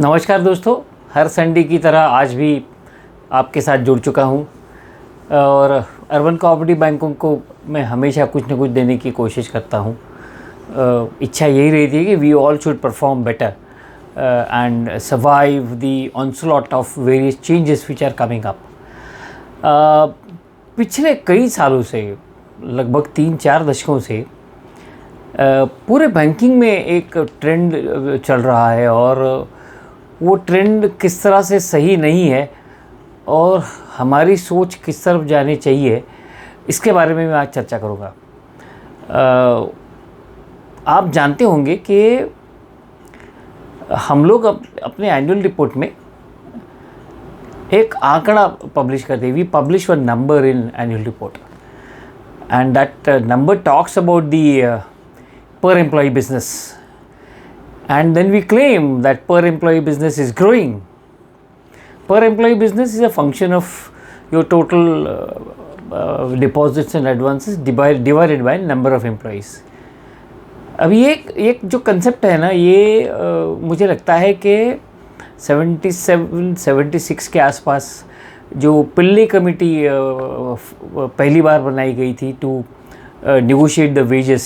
नमस्कार दोस्तों, हर संडे की तरह आज भी आपके साथ जुड़ चुका हूं और अर्बन कोऑपरेटिव बैंकों को मैं हमेशा कुछ न कुछ देने की कोशिश करता हूं। इच्छा यही रहती है कि we all should perform better and survive the onslaught of various changes which are coming up. पिछले कई सालों से, लगभग 3-4 दशकों से पूरे बैंकिंग में एक ट्रेंड चल रहा है और वो ट्रेंड किस तरह से सही नहीं है और हमारी सोच किस तरफ जानी चाहिए, इसके बारे में मैं आज चर्चा करूँगा। आप जानते होंगे कि हम लोग अपने एनुअल रिपोर्ट में एक आंकड़ा पब्लिश करते हैं। We publish one number in annual report and that number talks about the per employee business, and then we claim that per employee business is growing. Per employee business is a function of your total deposits and advances divided by number of employees. अब ये एक जो concept है ना, ये मुझे लगता है कि 77-76 के आसपास जो पिल्ले कमेटी पहली बार बनाई गई थी to negotiate the wages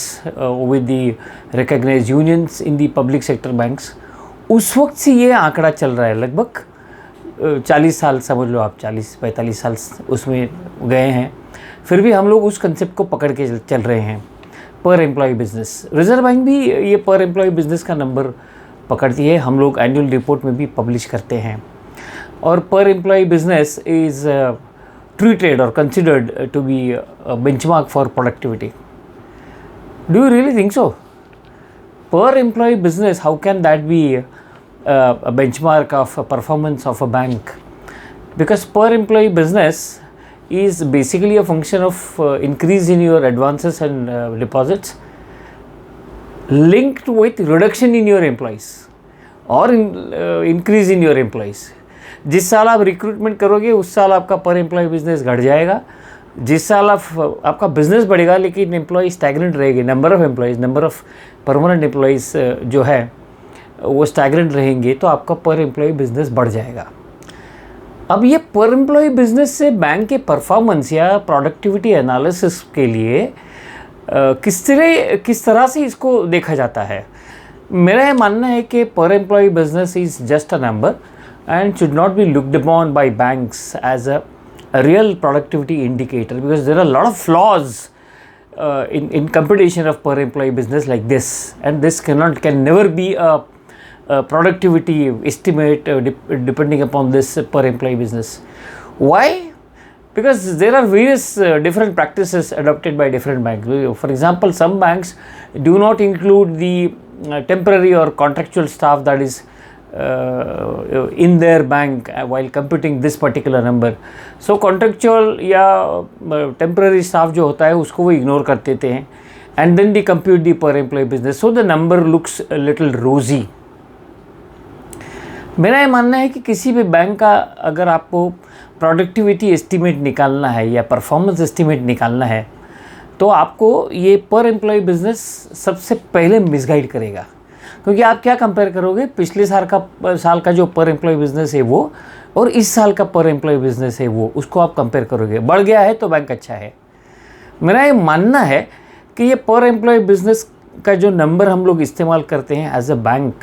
with the recognized unions in the public sector banks, उस वक्त से ये आंकड़ा चल रहा है। लगभग 40 साल समझ लो आप, 40-45 साल उसमें गए हैं, फिर भी हम लोग उस कंसेप्ट को पकड़ के चल रहे हैं। पर एम्प्लॉय बिजनेस, रिजर्व बैंक भी ये पर एम्प्लॉय बिजनेस का नंबर पकड़ती है, हम लोग एनुअल रिपोर्ट में भी पब्लिश करते हैं। और per employee business is treated or considered to be a benchmark for productivity. Do you really think so? Per employee business, how can that be a benchmark of a performance of a bank? Because per employee business is basically a function of increase in your advances and deposits linked with reduction in your employees or increase in your employees. जिस साल आप recruitment करोगे उस साल आपका पर employee business घट जाएगा, जिस साल आपका बिजनेस बढ़ेगा लेकिन एम्प्लॉय स्टैगनेंट रहेगी, number of employees, number of permanent employees जो है वो स्टैगनेंट रहेंगे, तो आपका पर एम्प्लॉय बिजनेस बढ़ जाएगा। अब ये पर एम्प्लॉय बिजनेस से बैंक के परफॉर्मेंस या प्रोडक्टिविटी एनालिसिस के लिए किस तरह से इसको देखा जाता है। मेरा ये मानना है कि per employee business is just a number and should not be looked upon by banks as a real productivity indicator, because there are a lot of flaws in computation of per employee business like this, and this can never be a productivity estimate depending upon this per employee business. Why? Because there are various different practices adopted by different banks. For example, some banks do not include the temporary or contractual staff that is in their bank while computing this particular number. So contractual या temporary staff जो होता है उसको वो ignore कर देते हैं and then they compute the per employee business, so the number looks a little rosy. मेरा ये मानना है कि किसी भी बैंक का अगर आपको प्रोडक्टिविटी एस्टीमेट निकालना है या परफॉर्मेंस एस्टीमेट निकालना है तो आपको ये पर एम्प्लॉय बिजनेस सबसे पहले मिसगाइड करेगा, क्योंकि आप क्या कंपेयर करोगे, पिछले साल का जो पर एम्प्लॉय बिजनेस है वो और इस साल का पर एम्प्लॉय बिजनेस है वो, उसको आप कंपेयर करोगे, बढ़ गया है तो बैंक अच्छा है। मेरा ये मानना है कि ये पर एम्प्लॉय बिजनेस का जो नंबर हम लोग इस्तेमाल करते हैं एज अ बैंक,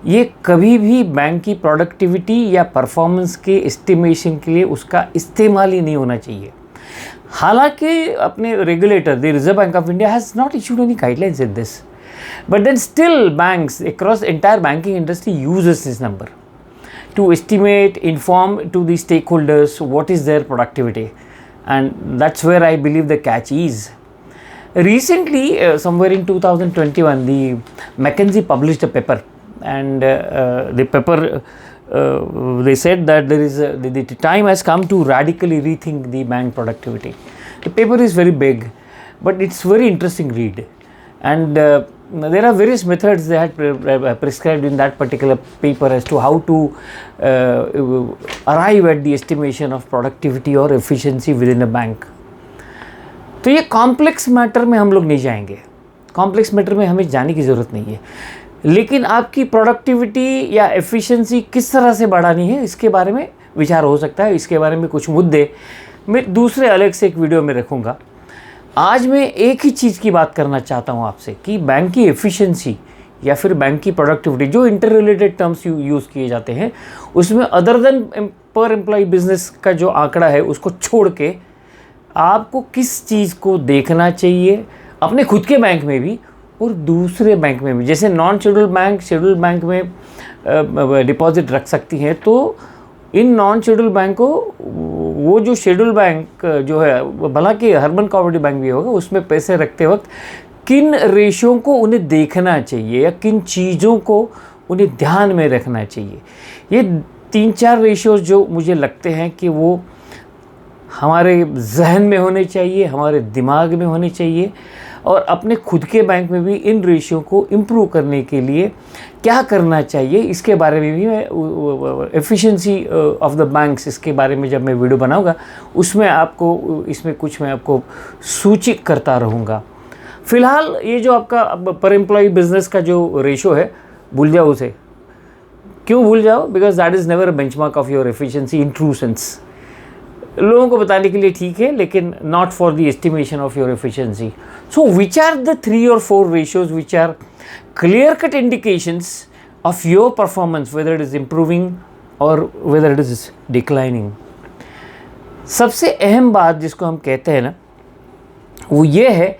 ये कभी भी बैंक की प्रोडक्टिविटी या परफॉर्मेंस के एस्टिमेशन के लिए उसका इस्तेमाल ही नहीं होना चाहिए। हालांकि अपने regulator the reserve bank of India has not issued any guidelines in this, but then still banks across entire banking industry uses this number to estimate, inform to the stakeholders what is their productivity, and that's where I believe the catch is. Recently, somewhere in 2021, the McKinsey published a paper, and the paper they said that the time has come to radically rethink the bank productivity. The paper is very big, but it's very interesting read, and there are various methods they had prescribed in that particular paper as to how to arrive at the estimation of productivity or efficiency within a bank. तो ये complex matter में हम लोग नहीं जाएंगे, complex matter में हमें जाने की ज़रूरत नहीं है। लेकिन आपकी प्रोडक्टिविटी या एफिशिएंसी किस तरह से बढ़ानी है, इसके बारे में विचार हो सकता है। इसके बारे में कुछ मुद्दे मैं दूसरे अलग से एक वीडियो में रखूँगा। आज मैं एक ही चीज़ की बात करना चाहता हूँ आपसे कि बैंक की एफिशिएंसी या फिर बैंक की प्रोडक्टिविटी, जो इंटर रिलेटेड टर्म्स यूज़ किए जाते हैं, उसमें अदर देन पर एम्प्लॉय बिजनेस का जो आंकड़ा है उसको छोड़ के आपको किस चीज़ को देखना चाहिए अपने खुद के बैंक में भी और दूसरे बैंक में भी। जैसे non scheduled bank scheduled bank में डिपॉजिट रख सकती हैं, तो इन नॉन शेड्यूल्ड बैंक को वो जो शेड्यूल्ड बैंक जो है, भला कि अर्बन कोऑपरेटिव बैंक भी होगा, उसमें पैसे रखते वक्त किन रेशियो को उन्हें देखना चाहिए या किन चीज़ों को उन्हें ध्यान में रखना चाहिए। ये 3-4 रेशियोज जो मुझे लगते हैं कि वो हमारे जहन में होने चाहिए, हमारे दिमाग में होने चाहिए, और अपने खुद के बैंक में भी इन रेशियो को इम्प्रूव करने के लिए क्या करना चाहिए, इसके बारे में भी मैं एफिशिएंसी ऑफ द बैंक्स, इसके बारे में जब मैं वीडियो बनाऊंगा उसमें आपको इसमें कुछ मैं आपको सूचित करता रहूँगा। फ़िलहाल ये जो आपका पर एम्प्लॉय बिजनेस का जो रेशियो है, भूल जाओ उसे। क्यों भूल जाओ? Because that is never a benchmark of your efficiency in true sense. लोगों को बताने के लिए ठीक है, लेकिन not for the estimation of your efficiency. So which are the 3 or 4 ratios which are clear cut indications of your performance, whether it is improving or whether it is declining? सबसे अहम बात जिसको हम कहते हैं ना, वो ये है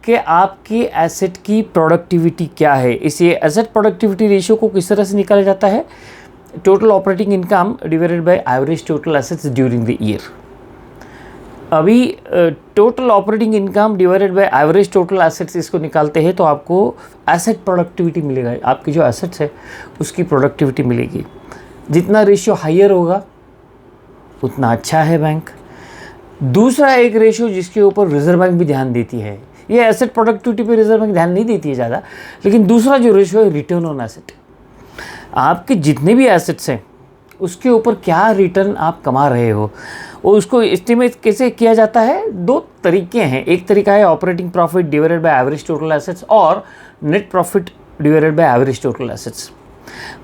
कि आपकी एसेट की प्रोडक्टिविटी क्या है। इसे एसेट प्रोडक्टिविटी रेशियो को किस तरह से निकाला जाता है? Total operating income divided by average total assets during the year. अभी total operating income divided by average total assets, इसको निकालते हैं तो आपको एसेट प्रोडक्टिविटी मिलेगा। आपकी जो एसेट्स है उसकी प्रोडक्टिविटी मिलेगी। जितना रेशियो हायर होगा उतना अच्छा है बैंक। दूसरा एक रेशियो जिसके ऊपर रिजर्व बैंक भी ध्यान देती है, ये एसेट प्रोडक्टिविटी पे रिजर्व बैंक ध्यान नहीं देती है ज़्यादा, लेकिन दूसरा जो रेशियो है रिटर्न ऑन एसेट। आपके जितने भी एसेट्स हैं उसके ऊपर क्या रिटर्न आप कमा रहे हो, और उसको एस्टिमेट कैसे किया जाता है? 2 तरीके हैं। एक तरीका है operating profit divided by average total assets, और net profit divided by average total assets.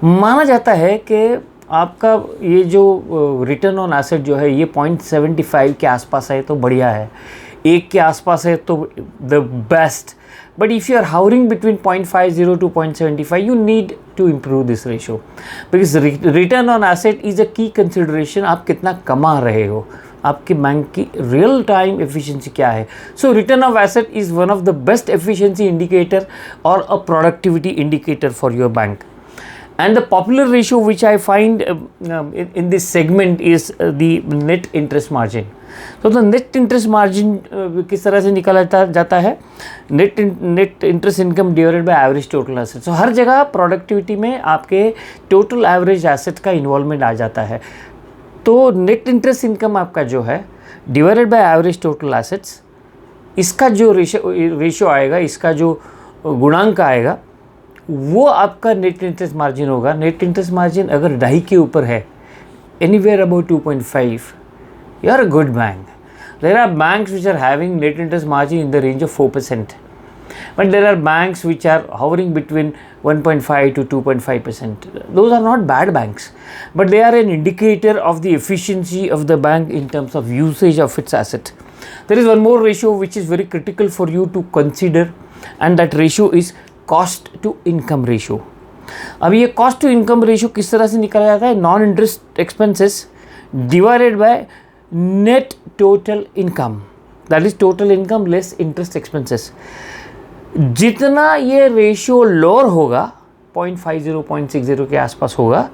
माना जाता है कि आपका ये जो रिटर्न ऑन एसेट जो है ये 0.75 के आसपास है तो बढ़िया है, 1 के आसपास है तो the best. But if you are hovering between 0.50 to 0.75, you need to improve this ratio, because return on asset is a key consideration। आप कितना कमा रहे हो, आपके बैंक की रियल टाइम एफिशिएंसी क्या है। So return of asset is one of the best efficiency indicator और a productivity indicator for your bank. And the popular ratio which I find in this segment is the net interest margin. तो net interest margin किस तरह से निकाला जाता है? Net interest income divided by average total asset. So हर जगह productivity में आपके टोटल एवरेज एसेट का इन्वॉल्वमेंट आ जाता है। तो नेट इंटरेस्ट इनकम आपका जो है divided by average total assets, इसका जो रेशियो आएगा, इसका जो गुणांक आएगा, वो आपका नेट इंटरेस्ट मार्जिन होगा। नेट इंटरेस्ट मार्जिन अगर 2.5 के ऊपर है, anywhere about 2.5, you are a good bank. There are banks which are having net interest margin in the range of 4%, but there are banks which are hovering between 1.5 to 2.5%. Those are not bad banks, but they are an indicator of the efficiency of the bank in terms of usage of its asset. There is one more ratio which is very critical for you to consider, and that ratio is cost to income ratio. अब ये cost to income ratio किस तरह से निकाला जाता है? Non interest expenses divided by net total income, that is total income less interest expenses. जितना ये रेशियो लोअर होगा, 0.50 0.60 के आसपास होगा,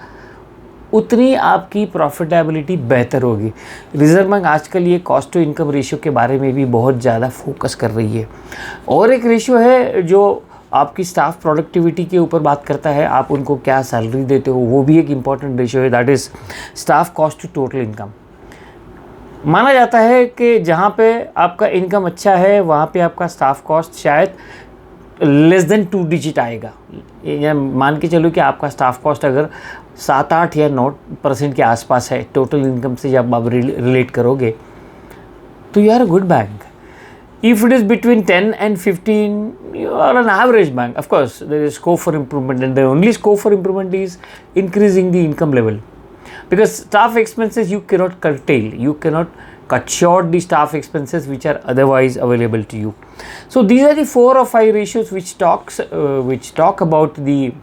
उतनी आपकी प्रॉफिटेबिलिटी बेहतर होगी। रिजर्व बैंक आजकल ये कॉस्ट टू इनकम रेशियो के बारे में भी बहुत ज़्यादा फोकस कर रही है। और एक रेशियो है जो आपकी स्टाफ प्रोडक्टिविटी के ऊपर बात करता है, आप उनको क्या सैलरी देते हो, वो भी एक इम्पॉर्टेंट रेशियो है, that is staff cost to total income. माना जाता है कि जहाँ पे आपका इनकम अच्छा है वहाँ पे आपका स्टाफ कॉस्ट शायद लेस देन 2 डिजिट आएगा। या मान के चलो कि आपका स्टाफ कॉस्ट अगर 7-8 या 9% के आसपास है टोटल इनकम से, जब आप रिलेट करोगे तो you are a good bank. If it is between 10 and 15, you are an average bank. Of course, there is scope for improvement, and the only scope for improvement is increasing the income level. Because staff expenses you cannot curtail, you cannot cut short the staff expenses which are otherwise available to you. So these are the 4 or 5 ratios which talk about the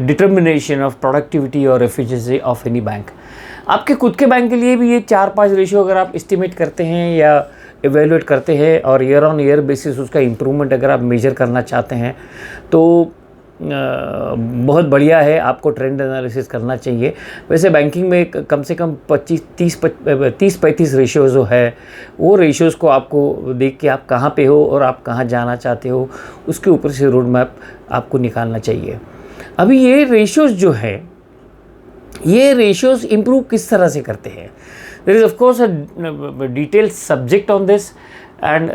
determination of productivity or efficiency of any bank. आपके खुद के bank के लिए भी ये 4-5 ratio अगर आप estimate करते हैं या एवेलुएट करते हैं और ईयर ऑन ईयर बेसिस उसका इम्प्रूवमेंट अगर आप मेजर करना चाहते हैं तो बहुत बढ़िया है, आपको ट्रेंड एनालिसिस करना चाहिए। वैसे बैंकिंग में कम से कम 30-35 रेशियो जो है वो रेशियोज़ को आपको देख के आप कहाँ पे हो और आप कहाँ जाना चाहते हो उसके ऊपर से रोड मैप आपको निकालना चाहिए। अभी ये रेशियोज़ जो है ये रेशियोज़ इम्प्रूव किस तरह से करते हैं? There is of course a detailed subject on this and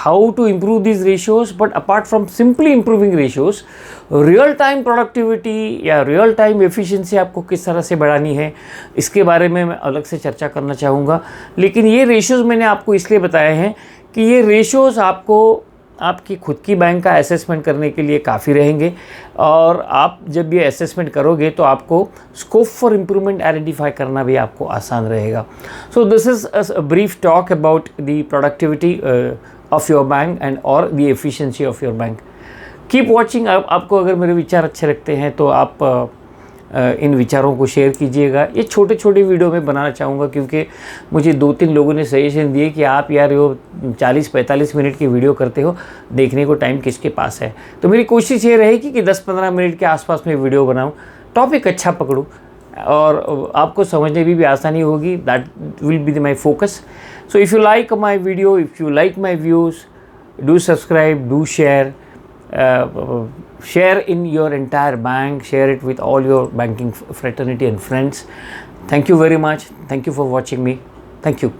how to improve these ratios, but apart from simply improving ratios, real time productivity या real time efficiency आपको किस तरह से बढ़ानी है इसके बारे में मैं अलग से चर्चा करना चाहूँगा। लेकिन ये ratios मैंने आपको इसलिए बताए हैं कि ये ratios आपको आपकी खुद की बैंक का असेसमेंट करने के लिए काफ़ी रहेंगे और आप जब ये असेसमेंट करोगे तो आपको स्कोप फॉर इम्प्रूवमेंट आइडेंटिफाई करना भी आपको आसान रहेगा। So this is a brief talk about the productivity of your bank and or the efficiency of your bank. Keep watching. आपको अगर मेरे विचार अच्छे लगते हैं तो आप इन विचारों को शेयर कीजिएगा। ये छोटे छोटे वीडियो में बनाना चाहूँगा क्योंकि मुझे 2-3 लोगों ने सजेशन दिए कि आप यार वो 40-45 मिनट की वीडियो करते हो, देखने को टाइम किसके पास है। तो मेरी कोशिश ये रहेगी कि 10-15 मिनट के आसपास में वीडियो बनाऊँ, टॉपिक अच्छा पकड़ूँ और आपको समझने में भी आसानी होगी। That will be my focus. So if you like my video, if you like my views, do subscribe, do share. Share in your entire bank, share it with all your banking fraternity and friends. Thank you very much. Thank you for watching me. Thank you.